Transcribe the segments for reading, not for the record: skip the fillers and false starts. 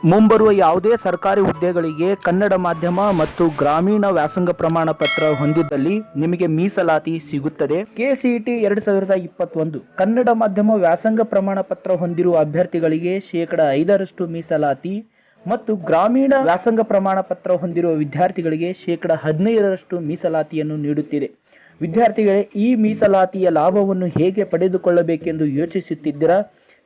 ಮುಂಬರುವ ಯಾವುದೇ ಸರ್ಕಾರಿ ಹುದ್ದೆಗಳಿಗೆ ಕನ್ನಡ ಮಾಧ್ಯಮ ಮತ್ತು ಗ್ರಾಮೀಣ ವ್ಯಾಸಂಗ ಪ್ರಮಾಣ ಪತ್ರ ಹೊಂದಿದ್ದಲ್ಲಿ ನಿಮಗೆ ಮೀಸಲಾತಿ ಸಿಗುತ್ತದೆ. ಕೆಸಿಇಟಿ 2021 ಕನ್ನಡ ಮಾಧ್ಯಮ ವ್ಯಾಸಂಗ ಪ್ರಮಾಣ ಪತ್ರ ಹೊಂದಿರುವ ಅಭ್ಯರ್ಥಿಗಳಿಗೆ 5% ಮೀಸಲಾತಿ ಮತ್ತು ಗ್ರಾಮೀಣ ವ್ಯಾಸಂಗ ಪ್ರಮಾಣ ಪತ್ರ ಹೊಂದಿರುವ ವಿದ್ಯಾರ್ಥಿಗಳಿಗೆ 15% ಮೀಸಲಾತಿಯನ್ನು ನೀಡುತ್ತಿದೆ. ವಿದ್ಯಾರ್ಥಿಗಳೇ, ಈ ಮೀಸಲಾತಿಯ ಲಾಭವನ್ನು ಹೇಗೆ ಪಡೆದುಕೊಳ್ಳಬೇಕೆಂದು ಯೋಚಿಸುತ್ತಿದ್ದೀರಾ?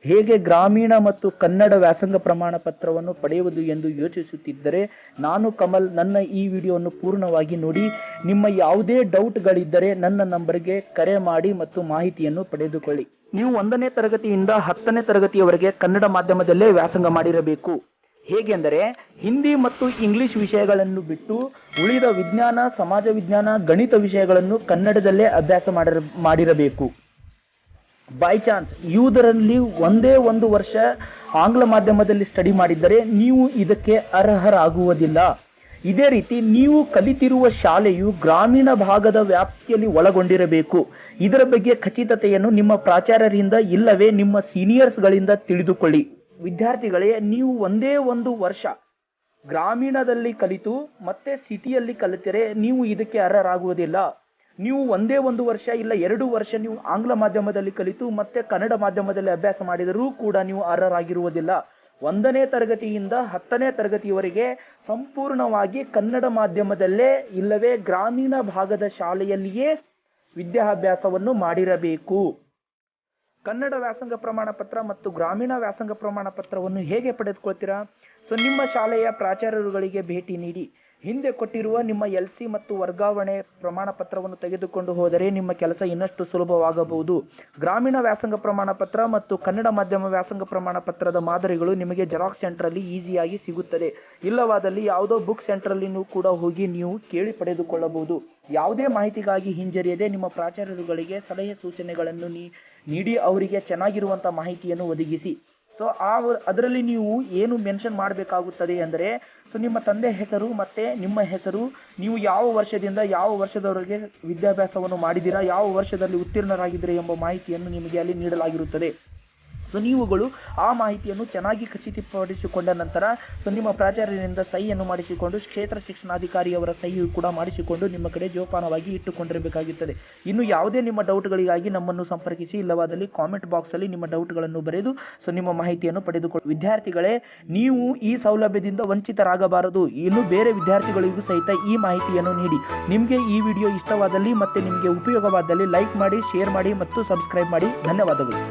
ಹೇಗೆ ಗ್ರಾಮೀಣ ಮತ್ತು ಕನ್ನಡ ವ್ಯಾಸಂಗ ಪ್ರಮಾಣ ಪತ್ರವನ್ನು ಪಡೆಯುವುದು ಎಂದು ಯೋಚಿಸುತ್ತಿದ್ದರೆ ನಾನು ಕಮಲ್. ನನ್ನ ಈ ವಿಡಿಯೋವನ್ನು ಪೂರ್ಣವಾಗಿ ನೋಡಿ. ನಿಮ್ಮ ಯಾವುದೇ ಡೌಟ್ಗಳಿದ್ದರೆ ನನ್ನ ನಂಬರ್ಗೆ ಕರೆ ಮಾಡಿ ಮತ್ತು ಮಾಹಿತಿಯನ್ನು ಪಡೆದುಕೊಳ್ಳಿ. ನೀವು 1ನೇ ತರಗತಿಯಿಂದ 10ನೇ ತರಗತಿಯವರೆಗೆ ಕನ್ನಡ ಮಾಧ್ಯಮದಲ್ಲೇ ವ್ಯಾಸಂಗ ಮಾಡಿರಬೇಕು. ಹೇಗೆಂದರೆ ಹಿಂದಿ ಮತ್ತು ಇಂಗ್ಲಿಷ್ ವಿಷಯಗಳನ್ನು ಬಿಟ್ಟು ಉಳಿದ ವಿಜ್ಞಾನ, ಸಮಾಜ ವಿಜ್ಞಾನ, ಗಣಿತ ವಿಷಯಗಳನ್ನು ಕನ್ನಡದಲ್ಲೇ ಅಭ್ಯಾಸ ಮಾಡಿರಬೇಕು. ಬೈ ಚಾನ್ಸ್ ಇವುದರಲ್ಲಿ ಒಂದೇ ಒಂದು ವರ್ಷ ಆಂಗ್ಲ ಮಾಧ್ಯಮದಲ್ಲಿ ಸ್ಟಡಿ ಮಾಡಿದ್ದರೆ ನೀವು ಇದಕ್ಕೆ ಅರ್ಹರಾಗುವುದಿಲ್ಲ. ಇದೇ ರೀತಿ ನೀವು ಕಲಿತಿರುವ ಶಾಲೆಯು ಗ್ರಾಮೀಣ ಭಾಗದ ವ್ಯಾಪ್ತಿಯಲ್ಲಿ ಒಳಗೊಂಡಿರಬೇಕು. ಇದರ ಬಗ್ಗೆ ಖಚಿತತೆಯನ್ನು ನಿಮ್ಮ ಪ್ರಾಚಾರ್ಯರಿಂದ ಇಲ್ಲವೇ ನಿಮ್ಮ ಸೀನಿಯರ್ಸ್ಗಳಿಂದ ತಿಳಿದುಕೊಳ್ಳಿ. ವಿದ್ಯಾರ್ಥಿಗಳೇ, ನೀವು ಒಂದೇ ಒಂದು ವರ್ಷ ಗ್ರಾಮೀಣದಲ್ಲಿ ಕಲಿತು ಮತ್ತೆ ಸಿಟಿಯಲ್ಲಿ ಕಲಿತರೆ ನೀವು ಇದಕ್ಕೆ ಅರ್ಹರಾಗುವುದಿಲ್ಲ. ನೀವು ಒಂದೇ ಒಂದು ವರ್ಷ ಇಲ್ಲ 2 ವರ್ಷ ನೀವು ಆಂಗ್ಲ ಮಾಧ್ಯಮದಲ್ಲಿ ಕಲಿತು ಮತ್ತೆ ಕನ್ನಡ ಮಾಧ್ಯಮದಲ್ಲಿ ಅಭ್ಯಾಸ ಮಾಡಿದರೂ ಕೂಡ ನೀವು ಅರ್ಹರಾಗಿರುವುದಿಲ್ಲ. 1ನೇ ತರಗತಿಯಿಂದ 10ನೇ ತರಗತಿಯವರೆಗೆ ಸಂಪೂರ್ಣವಾಗಿ ಕನ್ನಡ ಮಾಧ್ಯಮದಲ್ಲೇ ಇಲ್ಲವೇ ಗ್ರಾಮೀಣ ಭಾಗದ ಶಾಲೆಯಲ್ಲಿಯೇ ವಿದ್ಯಾಭ್ಯಾಸವನ್ನು ಮಾಡಿರಬೇಕು. ಕನ್ನಡ ವ್ಯಾಸಂಗ ಪ್ರಮಾಣ ಪತ್ರ ಮತ್ತು ಗ್ರಾಮೀಣ ವ್ಯಾಸಂಗ ಪ್ರಮಾಣ ಪತ್ರವನ್ನು ಹೇಗೆ ಪಡೆದುಕೊಳ್ತೀರಾ? ನಿಮ್ಮ ಶಾಲೆಯ ಪ್ರಾಚಾರ್ಯರುಗಳಿಗೆ ಭೇಟಿ ನೀಡಿ ಹಿಂದೆ ಕೊಟ್ಟಿರುವ ನಿಮ್ಮ LC ಮತ್ತು ವರ್ಗಾವಣೆ ಪ್ರಮಾಣ ಪತ್ರವನ್ನು ತೆಗೆದುಕೊಂಡು ಹೋದರೆ ನಿಮ್ಮ ಕೆಲಸ ಇನ್ನಷ್ಟು ಸುಲಭವಾಗಬಹುದು. ಗ್ರಾಮೀಣ ವ್ಯಾಸಂಗ ಪ್ರಮಾಣ ಪತ್ರ ಮತ್ತು ಕನ್ನಡ ಮಾಧ್ಯಮ ವ್ಯಾಸಂಗ ಪ್ರಮಾಣ ಪತ್ರದ ಮಾದರಿಗಳು ನಿಮಗೆ ಜೆರಾಕ್ಸ್ ಸೆಂಟರಲ್ಲಿ ಈಸಿಯಾಗಿ ಸಿಗುತ್ತದೆ. ಇಲ್ಲವಾದಲ್ಲಿ ಯಾವುದೋ ಬುಕ್ ಸೆಂಟರಲ್ಲಿನೂ ಕೂಡ ಹೋಗಿ ನೀವು ಕೇಳಿ ಪಡೆದುಕೊಳ್ಳಬಹುದು. ಯಾವುದೇ ಮಾಹಿತಿಗಾಗಿ ಹಿಂಜರಿಯದೆ ನಿಮ್ಮ ಪ್ರಾಚಾರ್ಯರುಗಳಿಗೆ ಸಲಹೆ ಸೂಚನೆಗಳನ್ನು ನೀಡಿ ಅವರಿಗೆ ಚೆನ್ನಾಗಿರುವಂಥ ಮಾಹಿತಿಯನ್ನು ಒದಗಿಸಿ. ಅದರಲ್ಲಿ ನೀವು ಏನು ಮೆನ್ಷನ್ ಮಾಡಬೇಕಾಗುತ್ತದೆ ಅಂದರೆ ನಿಮ್ಮ ತಂದೆ ಹೆಸರು ಮತ್ತು ನಿಮ್ಮ ಹೆಸರು, ನೀವು ಯಾವ ವರ್ಷದಿಂದ ಯಾವ ವರ್ಷದವರೆಗೆ ವಿದ್ಯಾಭ್ಯಾಸವನ್ನು ಮಾಡಿದ್ದೀರಾ, ಯಾವ ವರ್ಷದಲ್ಲಿ ಉತ್ತೀರ್ಣರಾಗಿದ್ದೀರಾ ಎಂಬ ಮಾಹಿತಿಯನ್ನು ನಿಮಗೆ ಅಲ್ಲಿ ನೀಡಲಾಗಿರುತ್ತದೆ. ನೀವುಗಳು ಆ ಮಾಹಿತಿಯನ್ನು ಚೆನ್ನಾಗಿ ಖಚಿತಪಡಿಸಿಕೊಂಡ ನಂತರ ನಿಮ್ಮ ಪ್ರಾಚಾರ್ಯರಿಂದ ಸಹಿಯನ್ನು ಮಾಡಿಸಿಕೊಂಡು ಕ್ಷೇತ್ರ ಶಿಕ್ಷಣಾಧಿಕಾರಿಯವರ ಸಹಿಯು ಕೂಡ ಮಾಡಿಸಿಕೊಂಡು ನಿಮ್ಮ ಕಡೆ ಜೋಪಾನವಾಗಿ ಇಟ್ಟುಕೊಂಡಿರಬೇಕಾಗುತ್ತದೆ. ಇನ್ನು ಯಾವುದೇ ನಿಮ್ಮ ಡೌಟ್ಗಳಿಗಾಗಿ ನಮ್ಮನ್ನು ಸಂಪರ್ಕಿಸಿ. ಇಲ್ಲವಾದಲ್ಲಿ ಕಾಮೆಂಟ್ ಬಾಕ್ಸಲ್ಲಿ ನಿಮ್ಮ ಡೌಟ್ಗಳನ್ನು ಬರೆದು ನಿಮ್ಮ ಮಾಹಿತಿಯನ್ನು ಪಡೆದುಕೊಳ್ಳಿ. ವಿದ್ಯಾರ್ಥಿಗಳೇ, ನೀವು ಈ ಸೌಲಭ್ಯದಿಂದ ವಂಚಿತರಾಗಬಾರದು. ಇನ್ನು ಬೇರೆ ವಿದ್ಯಾರ್ಥಿಗಳಿಗೂ ಸಹಿತ ಈ ಮಾಹಿತಿಯನ್ನು ನೀಡಿ. ನಿಮಗೆ ಈ ವಿಡಿಯೋ ಇಷ್ಟವಾದಲ್ಲಿ ಮತ್ತು ನಿಮಗೆ ಉಪಯೋಗವಾದಲ್ಲಿ ಲೈಕ್ ಮಾಡಿ, ಶೇರ್ ಮಾಡಿ ಮತ್ತು ಸಬ್ಸ್ಕ್ರೈಬ್ ಮಾಡಿ. ಧನ್ಯವಾದಗಳು.